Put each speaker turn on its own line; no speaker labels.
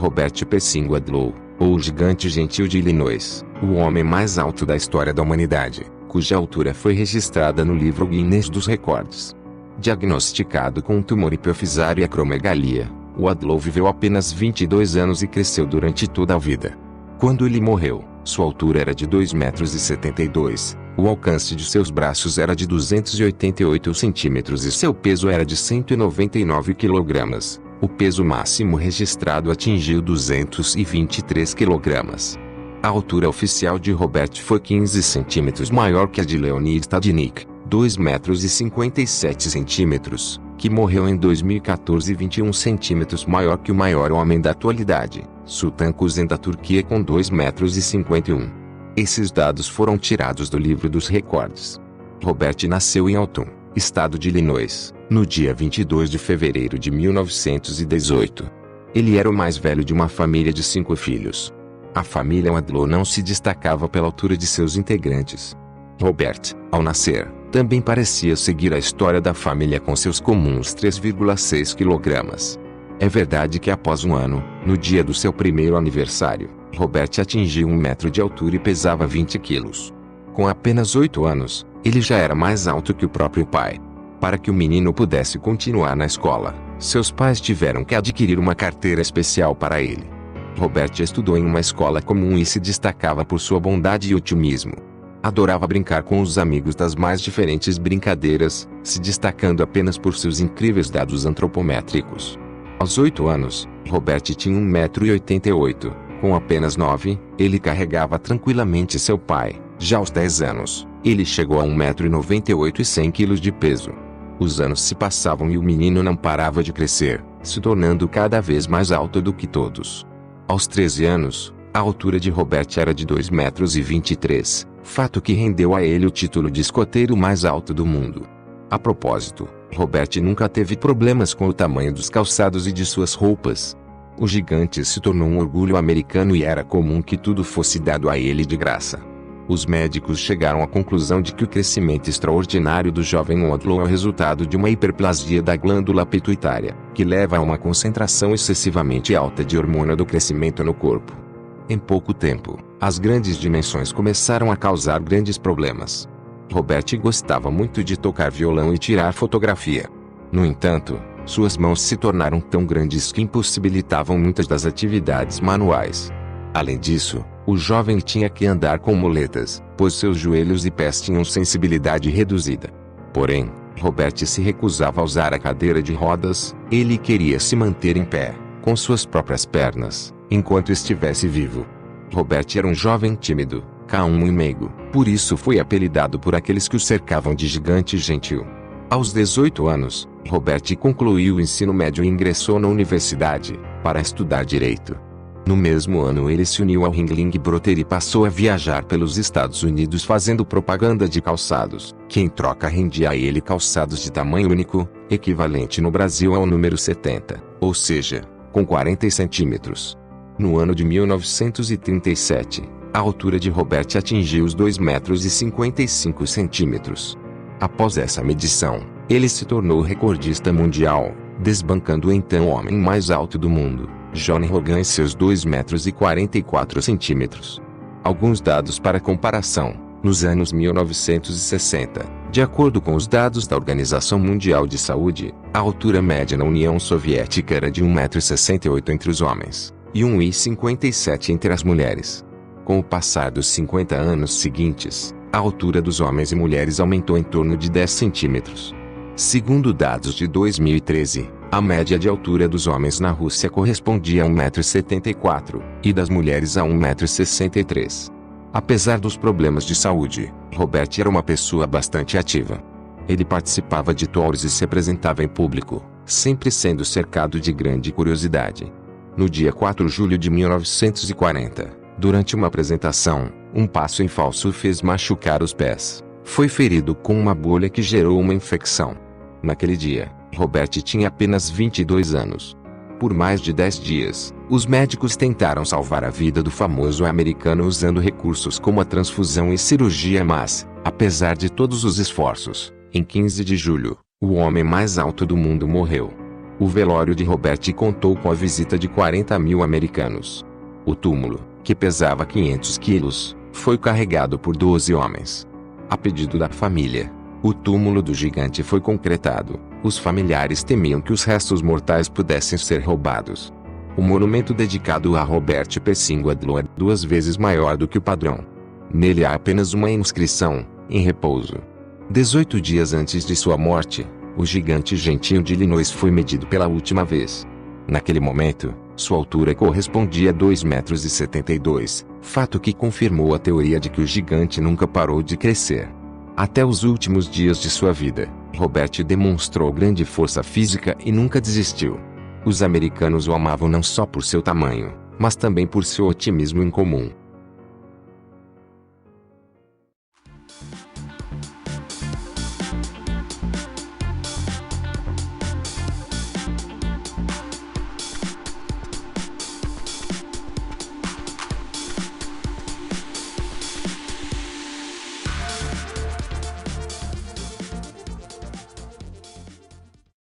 Robert Pessin Wadlow, ou o Gigante Gentil de Illinois, o homem mais alto da história da humanidade, cuja altura foi registrada no livro Guinness dos Recordes. Diagnosticado com um tumor hipofisário e acromegalia, Wadlow viveu apenas 22 anos e cresceu durante toda a vida. Quando ele morreu, sua altura era de 2,72 metros, o alcance de seus braços era de 288 centímetros e seu peso era de 199 kg. O peso máximo registrado atingiu 223 kg. A altura oficial de Robert foi 15 centímetros maior que a de Leonid Stadnik, 2,57 metros, que morreu em 2014 e 21 centímetros maior que o maior homem da atualidade, Sultan Kösen da Turquia com 2,51 metros. Esses dados foram tirados do livro dos recordes. Robert nasceu em Alton, estado de Illinois, no dia 22 de fevereiro de 1918. Ele era o mais velho de uma família de 5 filhos. A família Wadlow não se destacava pela altura de seus integrantes. Robert, ao nascer, também parecia seguir a história da família com seus comuns 3,6 kg. É verdade que após um ano, no dia do seu primeiro aniversário, Robert atingiu 1 metro de altura e pesava 20 quilos. Com apenas 8 anos, ele já era mais alto que o próprio pai. Para que o menino pudesse continuar na escola, seus pais tiveram que adquirir uma carteira especial para ele. Robert estudou em uma escola comum e se destacava por sua bondade e otimismo. Adorava brincar com os amigos das mais diferentes brincadeiras, se destacando apenas por seus incríveis dados antropométricos. Aos 8 anos, Robert tinha 1,88 m. Com apenas 9, ele carregava tranquilamente seu pai. Já aos 10 anos, ele chegou a 1,98 m e 100 kg de peso. Os anos se passavam e o menino não parava de crescer, se tornando cada vez mais alto do que todos. Aos 13 anos, a altura de Robert era de 2,23 m, fato que rendeu a ele o título de escoteiro mais alto do mundo. A propósito, Robert nunca teve problemas com o tamanho dos calçados e de suas roupas. O gigante se tornou um orgulho americano e era comum que tudo fosse dado a ele de graça. Os médicos chegaram à conclusão de que o crescimento extraordinário do jovem Wadlow é o resultado de uma hiperplasia da glândula pituitária, que leva a uma concentração excessivamente alta de hormônio do crescimento no corpo. Em pouco tempo, as grandes dimensões começaram a causar grandes problemas. Robert gostava muito de tocar violão e tirar fotografia. No entanto, suas mãos se tornaram tão grandes que impossibilitavam muitas das atividades manuais. Além disso, o jovem tinha que andar com muletas, pois seus joelhos e pés tinham sensibilidade reduzida. Porém, Robert se recusava a usar a cadeira de rodas, ele queria se manter em pé, com suas próprias pernas, enquanto estivesse vivo. Robert era um jovem tímido, calmo e meigo, por isso foi apelidado por aqueles que o cercavam de Gigante Gentil. Aos 18 anos, Robert concluiu o ensino médio e ingressou na universidade, para estudar direito. No mesmo ano ele se uniu ao Ringling Brothers e passou a viajar pelos Estados Unidos fazendo propaganda de calçados, que em troca rendia a ele calçados de tamanho único, equivalente no Brasil ao número 70, ou seja, com 40 centímetros. No ano de 1937, a altura de Robert atingiu os 2,55 metros. Após essa medição, ele se tornou recordista mundial, desbancando o então homem mais alto do mundo, Johnny Hogan, e seus 2,44 metros. Alguns dados para comparação: nos anos 1960, de acordo com os dados da Organização Mundial de Saúde, a altura média na União Soviética era de 1,68 m entre os homens, e 1,57 m entre as mulheres. Com o passar dos 50 anos seguintes, a altura dos homens e mulheres aumentou em torno de 10 centímetros. Segundo dados de 2013, a média de altura dos homens na Rússia correspondia a 1,74 m, e das mulheres a 1,63 m. Apesar dos problemas de saúde, Robert era uma pessoa bastante ativa. Ele participava de tours e se apresentava em público, sempre sendo cercado de grande curiosidade. No dia 4 de julho de 1940, durante uma apresentação, um passo em falso o fez machucar os pés. Foi ferido com uma bolha que gerou uma infecção. Naquele dia, Robert tinha apenas 22 anos. Por mais de 10 dias, os médicos tentaram salvar a vida do famoso americano usando recursos como a transfusão e cirurgia, mas, apesar de todos os esforços, em 15 de julho, o homem mais alto do mundo morreu. O velório de Robert contou com a visita de 40 mil americanos. O túmulo, que pesava 500 quilos, foi carregado por 12 homens. A pedido da família, o túmulo do gigante foi concretado. Os familiares temiam que os restos mortais pudessem ser roubados. O monumento dedicado a Robert P. Swingle é 2 vezes maior do que o padrão. Nele há apenas uma inscrição, em repouso. 18 dias antes de sua morte, o gigante gentil de Illinois foi medido pela última vez. Naquele momento, sua altura correspondia a 2,72 m, fato que confirmou a teoria de que o gigante nunca parou de crescer. Até os últimos dias de sua vida, Robert demonstrou grande força física e nunca desistiu. Os americanos o amavam não só por seu tamanho, mas também por seu otimismo incomum.